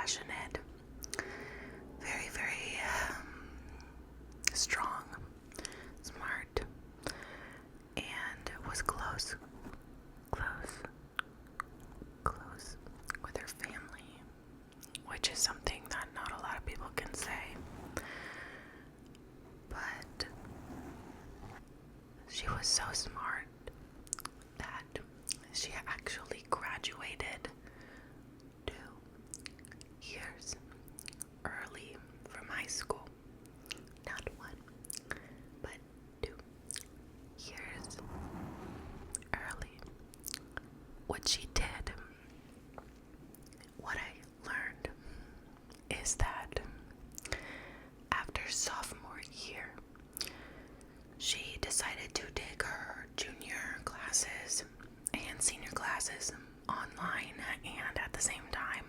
passionate, very, very strong, smart, and was close with her family, which is something that not a lot of people can say. But she was so smart that she actually graduated 2 years early from high school. Not 1, but 2 years early. What she did, what I learned, is that after sophomore year, she decided to take her junior classes and senior classes online and at the same time.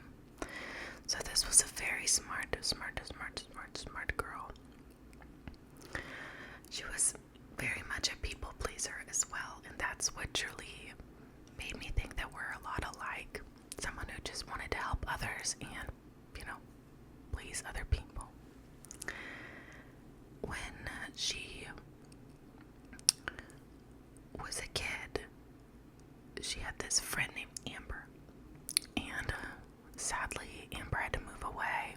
So this was a very smart girl. She was very much a people pleaser as well, and that's what truly made me think that we're a lot alike. Someone who just wanted to help others and, please other people. When she was a kid, she had this friend named Amber, and sadly Amber had to move away.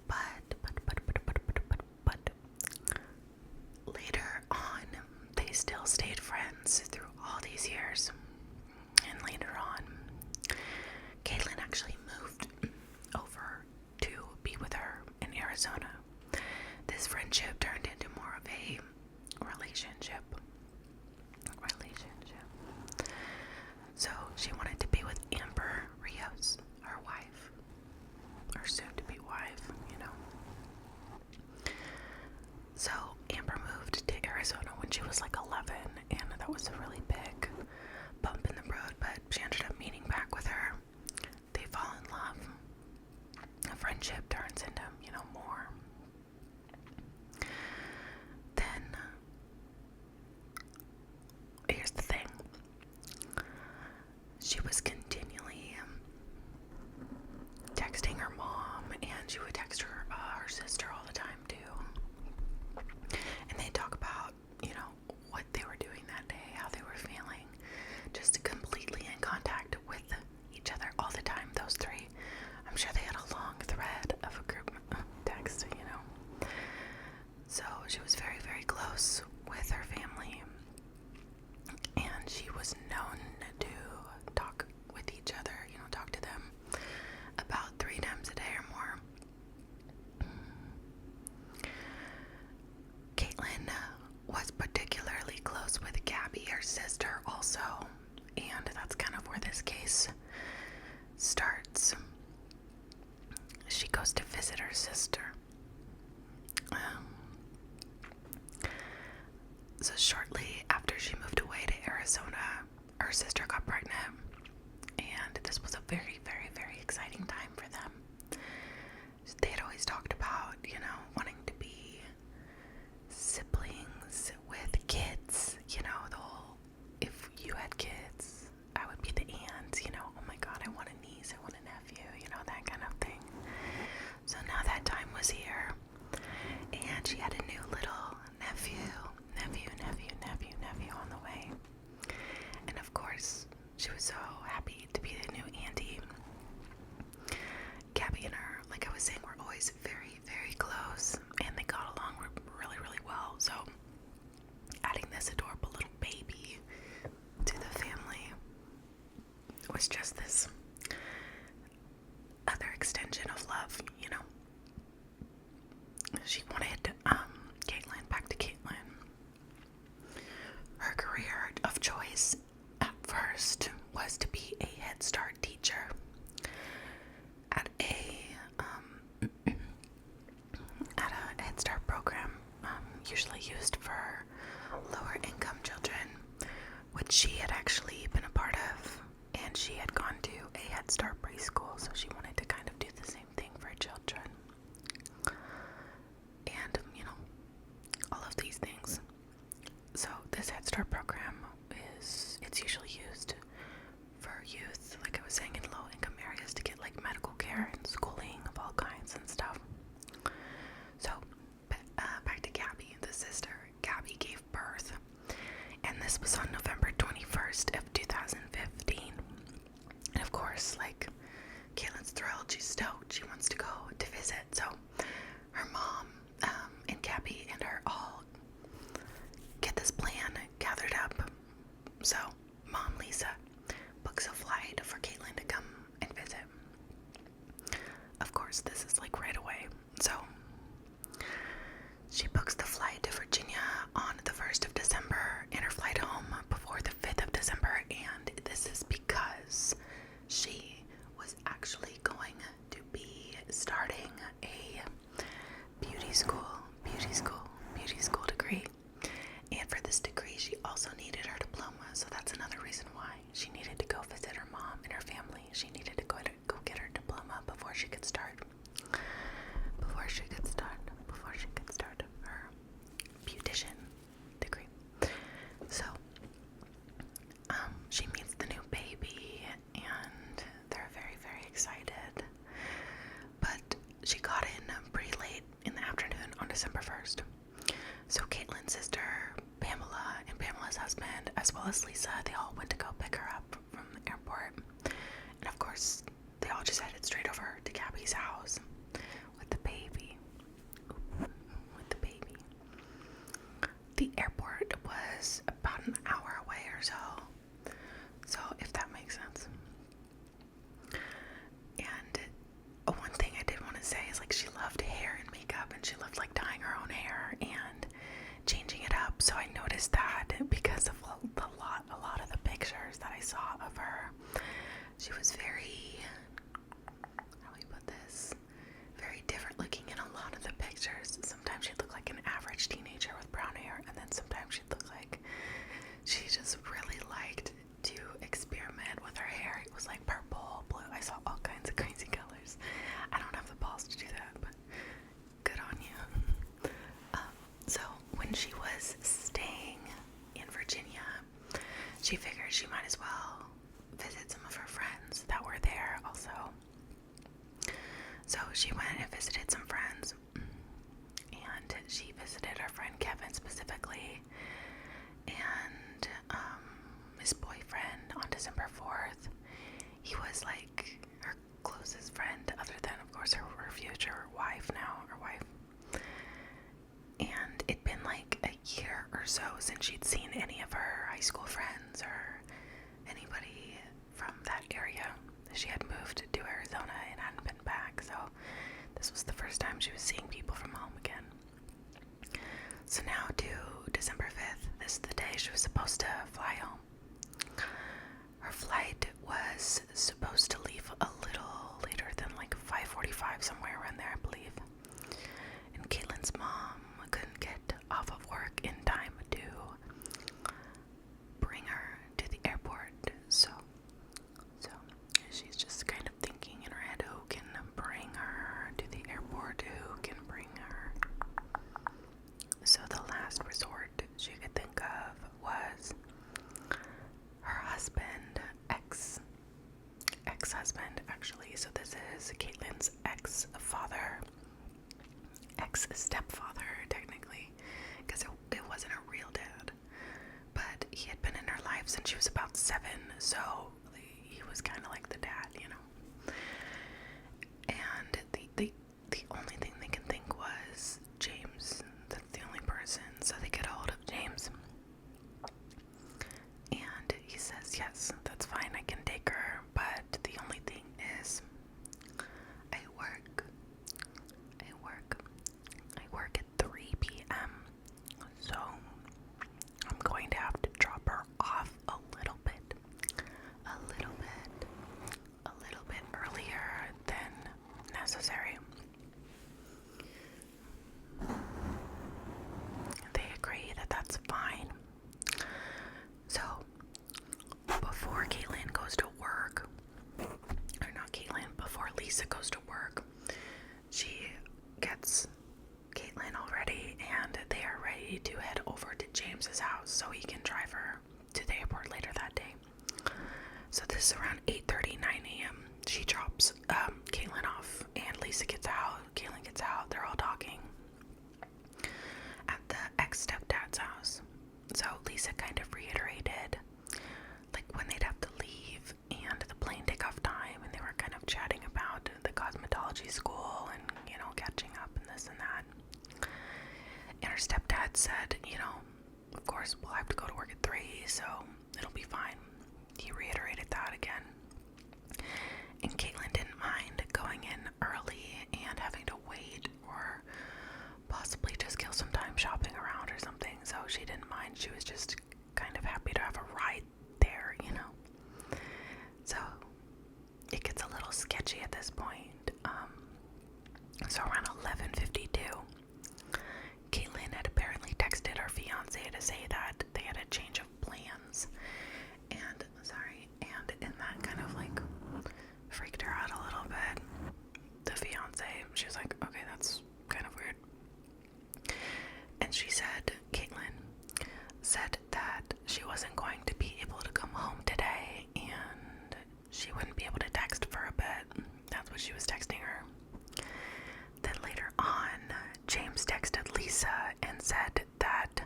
But later on, they still stayed friends through all these years. And later on, Katelin actually moved over to be with her in Arizona. This friendship turned into more of a relationship. So she wanted to be with Amber Rios, her wife, or soon-to-be wife, So Amber moved to Arizona when she was like 11, and that was a really big bump in the road, but she ended up meeting back with her. They fall in love. A friendship turns into, more. Then, here's the thing. She was continually texting her mom, and she would text her sister all the time too. And they'd talk about, what they were doing that day, how they were feeling, just completely in contact with each other all the time, those three. I'm sure they had a long thread of a group text, So she was very, very close with her family, and she was known to talk with each other, talk to them about 3 times a day or more. Katelin was particularly close with Gabby, her sister, also, and that's kind of where this case starts. She goes to visit her sister. So shortly after she moved away to Arizona, her sister got pregnant, and this was a very, very, very exciting time for them. They had always talked about, wanting to be siblings with kids, the whole, if you had kids, I would be the aunt, oh my god, I want a niece, I want a nephew, that kind of thing. So now that time was here, and she had a new little nephew on the way. And of course, she was so happy to be the new auntie. Gabby and her, like I was saying, were always very, very close, and they got along really, really well. So adding this adorable little baby to the family was just this other extension of love, She wanted Katelin back to Katelin. Her career of choice at first was to be a Head Start teacher at a Head Start program, usually used for lower income children, which she had actually been a part of, and she had gone to a Head Start preschool, so she wanted to kind of do the same thing for children. And, all of these things. So this Head Start program it's usually used for youth, like I was saying, in low income areas to Lisa books a flight for Katelin to come and visit. Of course, this is like right away. So she books the flight to Virginia on the 1st of December and her flight home before the 5th of December. And this is because she was actually going to be starting a beauty school degree. And for this degree, she also needed her diploma. So that's another reason why she needed to go visit her mom and her family. She needed to go get her diploma before she could start her beautician degree. So she meets the new baby and they're very, very excited. But she got in pretty late in the afternoon on December 1st. So Katelin's sister, Pamela, and Pamela's husband, as well as Lisa, they all went to go pick her up from the airport. And of course, they all just headed straight over to Gabby's house with the baby. The airport was about an hour away or so. So, if that makes sense. And one thing I did want to say is, like, she loved hair and makeup, and she loved, like, dyeing her own hair and changing it up. So I noticed that because of a lot of the pictures that I saw of her, she was very, how do we put this, very different looking in a lot of the pictures. Sometimes she'd look like an average teenager with brown hair, and then sometimes she'd look like she just really liked to experiment with her hair. It was like purple, blue. I saw all kinds of crazy colors. I don't have the balls to do that, but good on you. So when she was staying in Virginia, she figured she might as well visit some of her friends that were there also. So she went and visited some friends, and she visited her friend Kevin specifically, and his boyfriend on December 4th. He was like her closest friend, other than, of course, her future wife now, her wife. And it'd been like a year or so since she'd seen any of her high school friends or anybody from that area. She had moved to Arizona and hadn't been back, so this was the first time she was seeing people from home again. So now to December 5th, this is the day she was supposed to fly home. Her flight was supposed to leave a little later than like 5:45, somewhere around there, I believe. And Katelin's mom couldn't get off of work in time to bring her to the airport. So she's just kind of thinking in her head, who can bring her to the airport? Who can bring her? So the last resort she could think of was her husband, ex-husband, actually. So this is Katelin's ex-stepfather, technically, because it wasn't a real dad. But he had been in her life since she was about 7, so he was kind of like the dad, you know. And the only thing they can think was James. That's the only person. So they get a hold of James. And he says, yes, that's fine, I can take her, but the only thing is, I work at 3 p.m. So I'm going to have to drop her off a little bit she didn't mind. She was just kind of happy to have a ride there, you know. So it gets a little sketchy at this point. So around 11:52, Katelin had apparently texted her fiance to say that they had a change of plans, and that kind of like freaked her out a little bit. The fiance, she was like, okay, that's kind of weird. And Katelin said that she wasn't going to be able to come home today, and she wouldn't be able to text for a bit. That's what she was texting her. Then later on, James texted Lisa and said that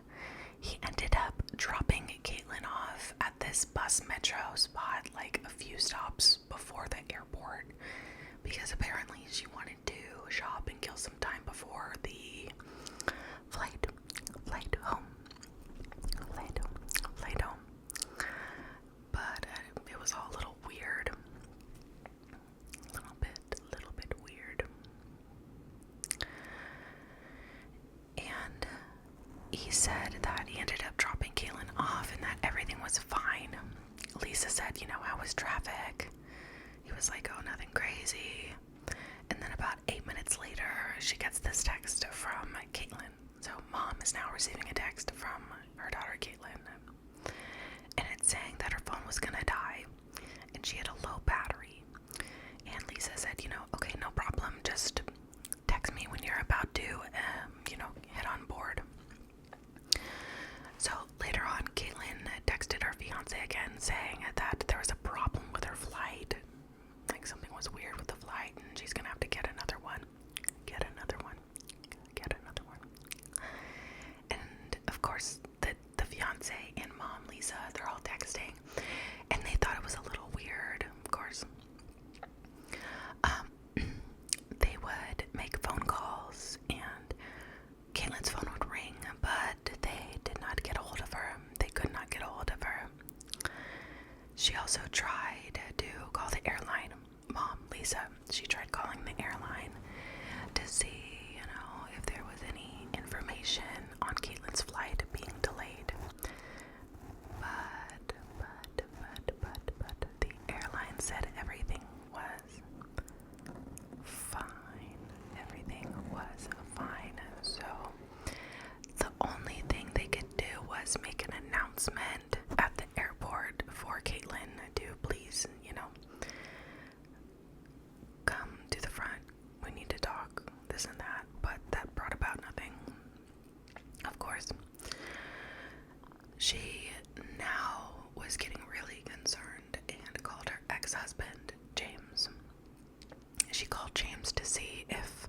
he ended up dropping Katelin off at this bus metro spot, like a few stops before the airport, because apparently she wanted to shop and kill some time before the flight home. But it was all a little weird. A little bit weird. And he said that he ended up dropping Katelin off and that everything was fine. Lisa said, how was traffic? He was like, oh, nothing crazy. And then about 8 minutes later, she gets this text from Katelin. So mom is now receiving a text from her daughter Katelin. And it's saying that her phone was gonna die and she had a low battery. And Lisa said, okay, no problem. Just text me when you're about to, head on board. So later on, Katelin texted her fiance again saying that there was a problem with her flight. Like something was weird with the flight and she's gonna have to get another one. And of course, the fiance and mom, Lisa, they're all texting and they thought it was a little weird, of course. They would make phone calls and Katelin's phone would ring, but they did not get a hold of her. They could not get a hold of her. She also tried to call the airline. Mom, Lisa, she tried calling the airline to see, if there was any information on Katelin's flight being delayed. But the airline said everything was fine. Everything was fine. So the only thing they could do was make an announcement at the airport for Katelin to please, come to the front. We need to talk, this and that. But that brought about nothing. Of course, she now was getting really concerned and called her ex-husband, James. She called James to see if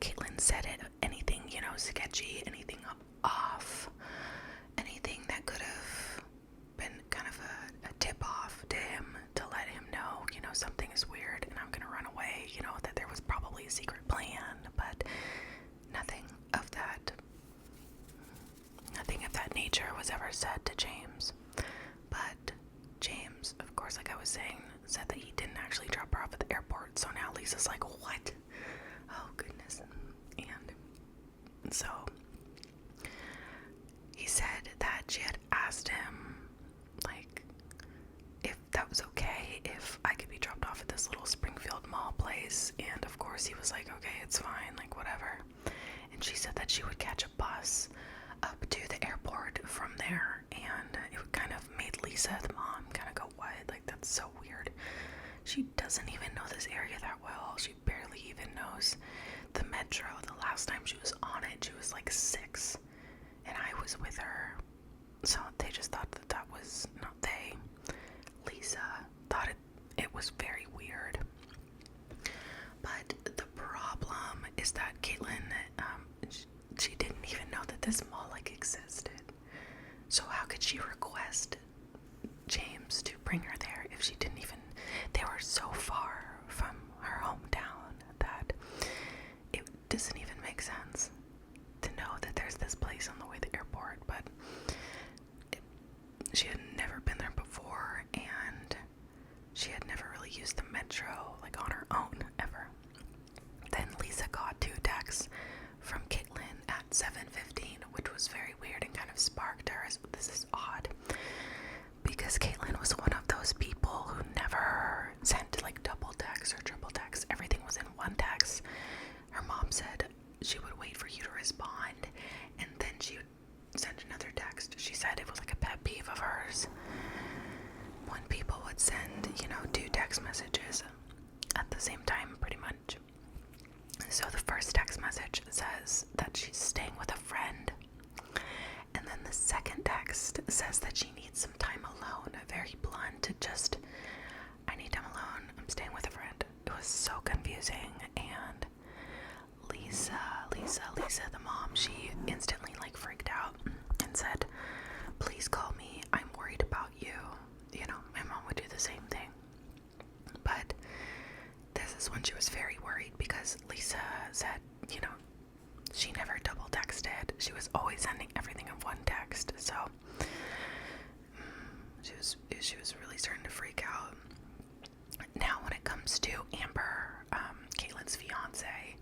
Katelin said anything, sketchy, anything off, anything that could have been kind of a tip-off to him to let him know, something is weird and I'm gonna run away, that there was probably a secret plan, but nothing of that nature was ever said to James. But James, of course, like I was saying, said that he didn't actually drop her off at the airport, so now Lisa's like, what? Oh, goodness. And so he said that she had asked him, like, if that was okay, if I could be dropped off at this little Springfield mall place, and of course he was like, okay, it's fine, like, whatever. And she said that she would catch a bus up to the airport from there, and it kind of made Lisa, the mom, kind of go, what? Like, that's so weird. She doesn't even know this area that well. She barely even knows the metro. The last time she was on it, she was like 6, and I was with her. So they just thought that was not they. Lisa thought it was very weird. But the problem is that Katelin, she didn't even know that this mall existed. So how could she request James to bring her there if she didn't even, they were so far from her hometown that it doesn't even make sense to know that there's this place on the way to the airport. But she had never been there before, and she had never really used the metro like on her own ever. Then Lisa got 2 texts because Katelin was one of those people who never sent like double text or triple text. Everything was in one text. Her mom said she would wait for you to respond and then she would send another text. She said it was like a pet peeve of hers when people would send, you know, 2 text messages at the same time, pretty much. So the first text message says that she's staying with a friend, and then the second text says that she needs some time alone. Very blunt, just, I need time alone, I'm staying with a friend. It was so confusing. And Lisa, the mom, she instantly like freaked out and said, please call me, I'm worried about you. You know, my mom would do the same thing. But this is when she was very worried because Lisa said, you know, she never double texted. She was always sending everything in one text. So she was really starting to freak out. Now when it comes to Amber, Caitlin's fiance,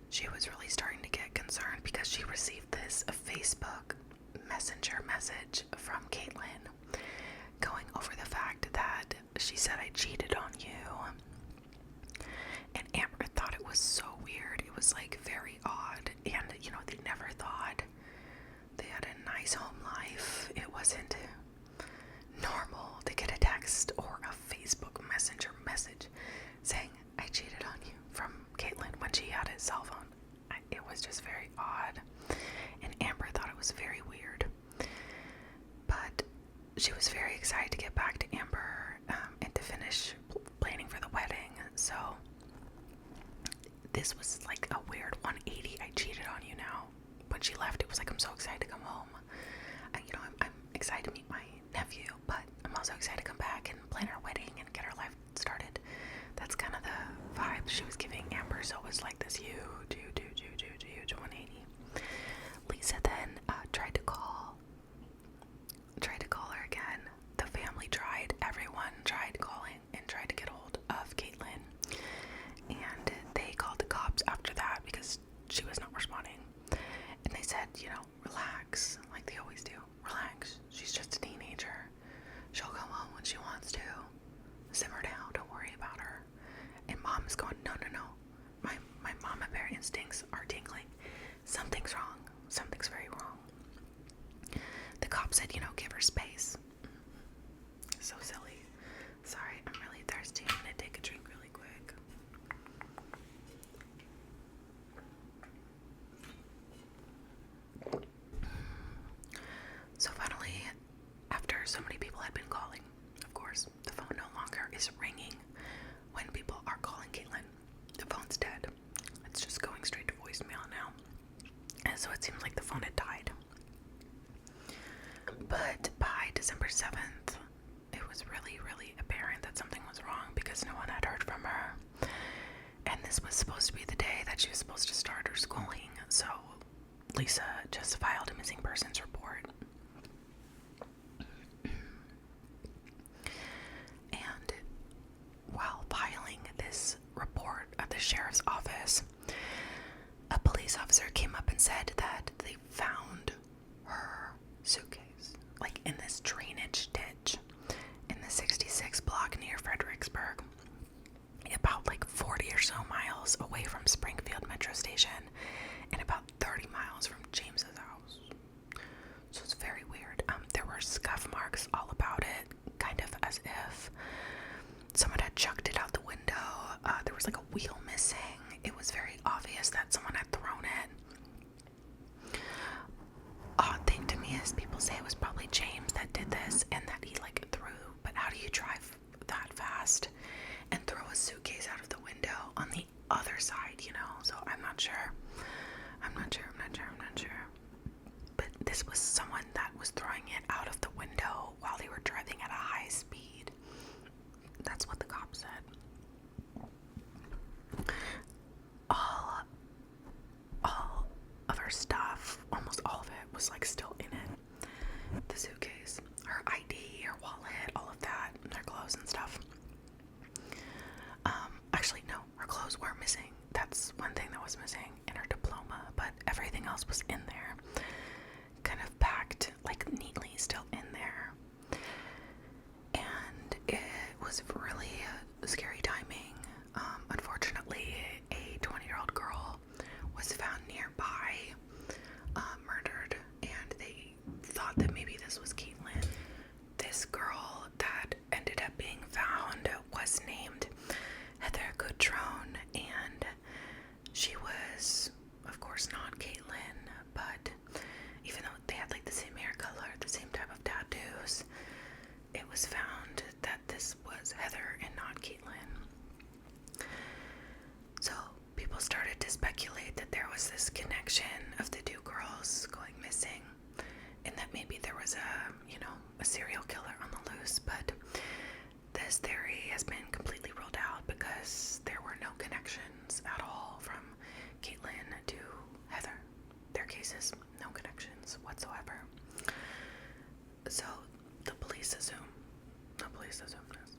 she was really starting to get concerned because she received this Facebook Messenger message from Katelin going over the fact that she said, I cheated on you. And Amber thought it was so weird. It was like very odd. And, you know, they never thought they had a nice home life. It wasn't normal to get a text or a Facebook Messenger message saying, I cheated on you from Katelin when she had a cell phone. It was just very odd. And Amber thought it was very weird. But she was very excited to get back to Amber and to finish planning for the wedding. So this was like a weird 180. I cheated on you now. When she left, it was like, I'm so excited to come home. I'm excited to meet my nephew, but I'm also excited to come back and plan our wedding and get our life started. That's kind of the vibe she was giving Amber. So it was like this huge 180. Lisa then tried to call her again. The family tried, everyone tried calling and tried to get hold of Katelin. And they called the cops after that because she was not responding. And they said, you know, relax, like they always do. Relax. She's just a teenager. She'll come home when she wants to. Simmer down. Don't worry about her. And mom is going, no. My mama bear instincts are tingling. Something's wrong. Something's very wrong. The cop said, you know, give her space. So silly. Sorry, I'm really thirsty. I'm gonna take a drink really quick. So finally, after so many people had been calling, of course, the phone no longer is ringing when people are calling Katelin. The phone's dead. It's just going straight to voicemail now. And so it seems like the phone had died. But by December 7th, it was really, really apparent that something was wrong because no one had heard from her. And this was supposed to be the day that she was supposed to start her schooling. So Lisa just filed a missing persons report. And while filing this report at the sheriff's office, a police officer came up and said that they found her suitcase, like in this drainage ditch in the 66 block near Fredericksburg, about like 40 or so miles away from Springfield Metro Station and about 30 miles from James's house. So it's very weird. There were scuff marks all about it, kind of as if someone had chucked it out the window. There was like a wheel missing. It was very obvious that someone had thrown it. Odd thing to me is people say it was probably James that did this and that he like threw, but how do you drive that fast and throw a suitcase out of the window on the other side, you know? So I'm not sure. But this was someone that was throwing it out of the window while they were driving at a high speed. That's what the cop said. All of her stuff, almost all of it, was like still in it. The suitcase, her ID, her wallet, all of that, her clothes and stuff. Actually, no, her clothes were missing. That's one thing that was missing, and her diploma, but everything else was in there. Kind of packed, like neatly still in there. was really scary timing. Unfortunately, a 20-year-old girl was found nearby, murdered, and they thought that maybe this was Katelin. This girl that ended up being found was named Heather Goodrone, and she was, of course, not Katelin, but even though they had like the same hair color, the same type of tattoos, it was found that this was Heather and not Katelin. So people started to speculate that there was this connection of the two girls going missing, and that maybe there was a serial killer on the loose, but this theory has been completely ruled out because there were no connections at all from Katelin to Heather. Their cases, no connections whatsoever. So the police assume this.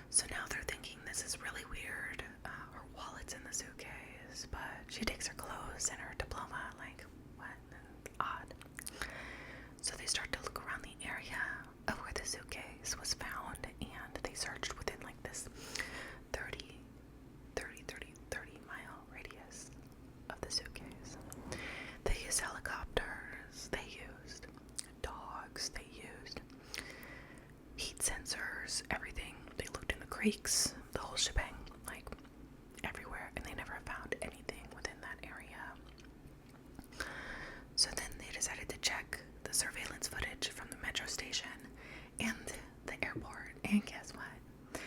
So now they're thinking this is really weird. Her wallet's in the suitcase, but she takes her clothes and her diploma. Like, what? Odd. So they start to look around the area of where the suitcase was found, and they searched within like this 30 mile radius of the suitcase. They used helicopters, they used dogs, they used heat sensors, everything. They looked in the creeks, the whole shebang, like everywhere, and they never found anything within that area. So then they decided to check the surveillance footage from the metro station and the airport, and guess what?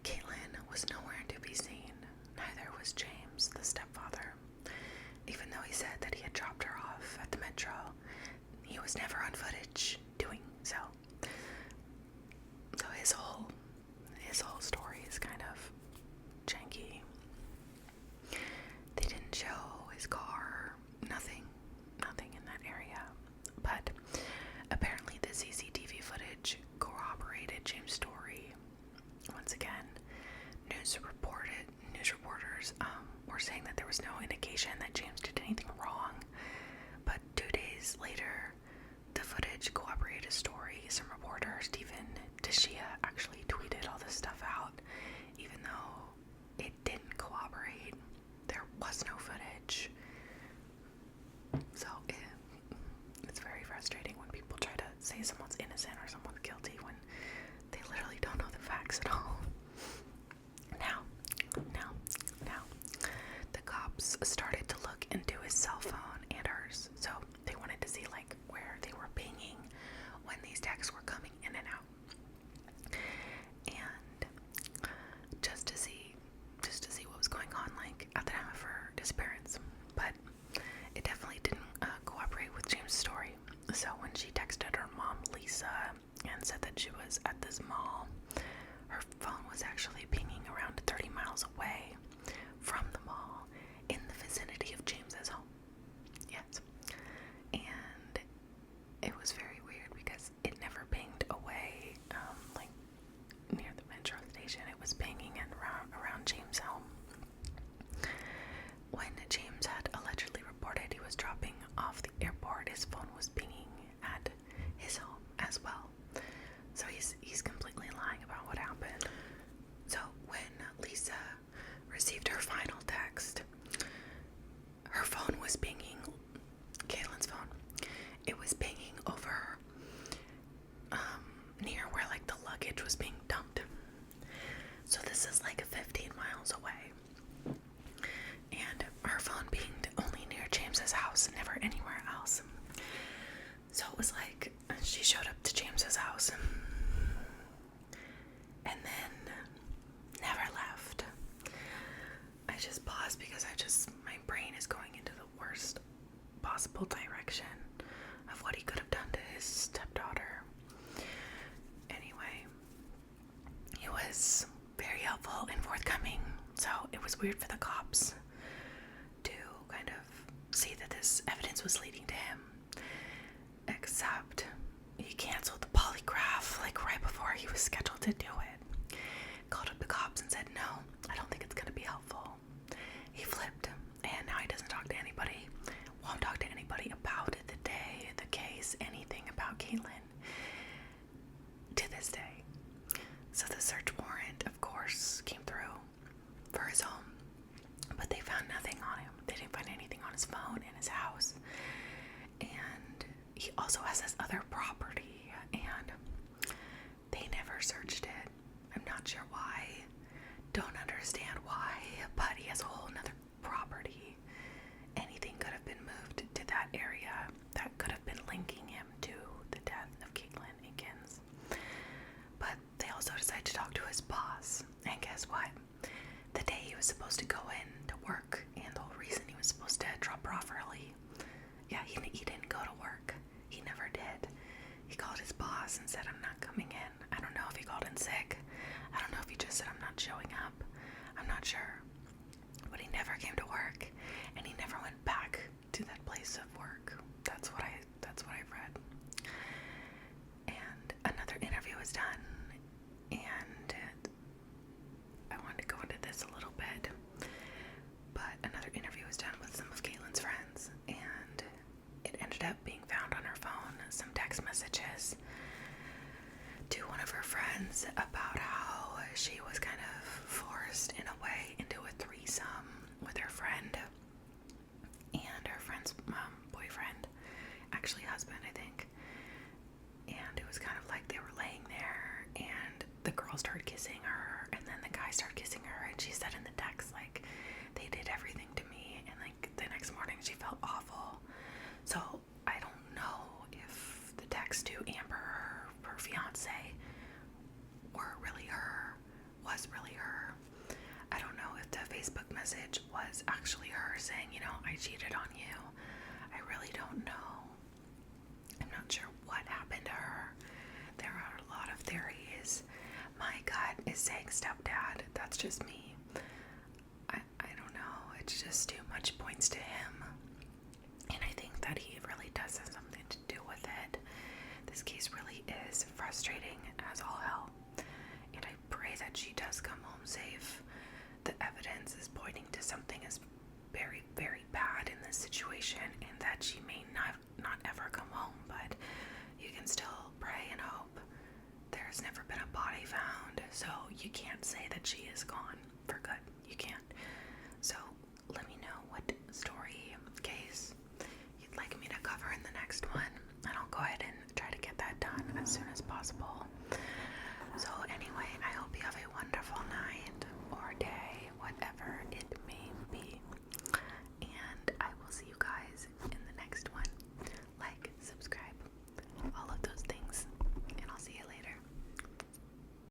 Katelin was nowhere to be seen. Neither was James, the stepfather. Even though he said that he had dropped her off at the metro, he was never on footage doing so. So his whole story is kind of janky. They didn't show his car, nothing in that area. But apparently the CCTV footage corroborated James' story. Once again, news reporters were saying that there was no indication that James did anything wrong. But 2 days later, the footage corroborated his story. Some reporter, Stephen Tishia, actually tweeted all this stuff out, even though it didn't corroborate. There was no footage. So it's very frustrating when people try to say someone's innocent or someone's guilty when they literally don't know the facts at all. Now, the cops started to look into his cell phone and hers. So they wanted to see like where they were pinging when these texts were coming in and out. And just to see what was going on like at the time of her disappearance. But it definitely didn't cooperate with James' story. So when she texted her mom, Lisa, and said that she was at this mall, her phone was actually pinging around 30 miles away from the mall in the vicinity of James's home. Yes. And it was very weird because it never pinged away, like near the metro station. It was pinging and around James' home. When James had allegedly reported he was dropping off the airport, his phone was pinging at his home as well. So he's completely lying about what happened. So when Lisa received her final text, her phone was pinging, Katelin's phone. It was pinging over near where like the luggage was being dumped. So this is like 15 miles away. And her phone pinged only near James's house, never anywhere else. So it was like she showed up to James's house and then never left. I just paused because my brain is going into the worst possible direction of what he could have done to his stepdaughter. Anyway, he was very helpful and forthcoming, so it was weird for the cops to kind of see that this evidence was leading to him. Except he canceled the polygraph like right before he was scheduled to do it. Called up the cops and said, no, I don't think it's going to be helpful. He flipped, and now he doesn't talk to anybody, won't talk to anybody about the day, the case, anything about Katelin to this day. So the Don't understand why, but he has a whole nother property. Anything could have been moved to that area that could have been linking him to the death of Katelin Akens. But they also decided to talk to his boss. And guess what? The day he was supposed to go in to work, and the whole reason he was supposed to drop her off early, he didn't go to work. He never did. He called his boss and said, I'm not coming in. I don't know if he called in sick. I don't know if he just said, I'm not showing up. I'm not sure. But he never came to work, and he never went back to that place of work. That's what I've read. And another interview was done, and I wanted to go into this a little bit, but another interview was done with some of Katelin's friends, and it ended up being found on her phone, some text messages to one of her friends about how she was kind of forced in a way into a threesome with her friend and her friend's boyfriend, actually husband, I think. And it was kind of like they were laying there, and the girl started kissing her, and then the guy started kissing her, and she said in the text, like, they did everything to me, and like the next morning she felt awful. So I don't know if the text to Amber, her fiance, was really her. I don't know if the Facebook message was actually her saying, I cheated on you. I really don't know. I'm not sure what happened to her. There are a lot of theories. My gut is saying stepdad. That's just me. I don't know. It's just too much points to him. And I think that he really does have something to do with it. This case really is frustrating as all hell. And I pray that she does come home safe. The evidence is pointing to something as very, very bad in this situation, and that she may not ever come home, but you can still pray and hope. There's never been a body found, so you can't say that she is gone for good. You can't. So let me know what story, case you'd like me to cover in the next one, and I'll go ahead and try to get that done as soon as possible.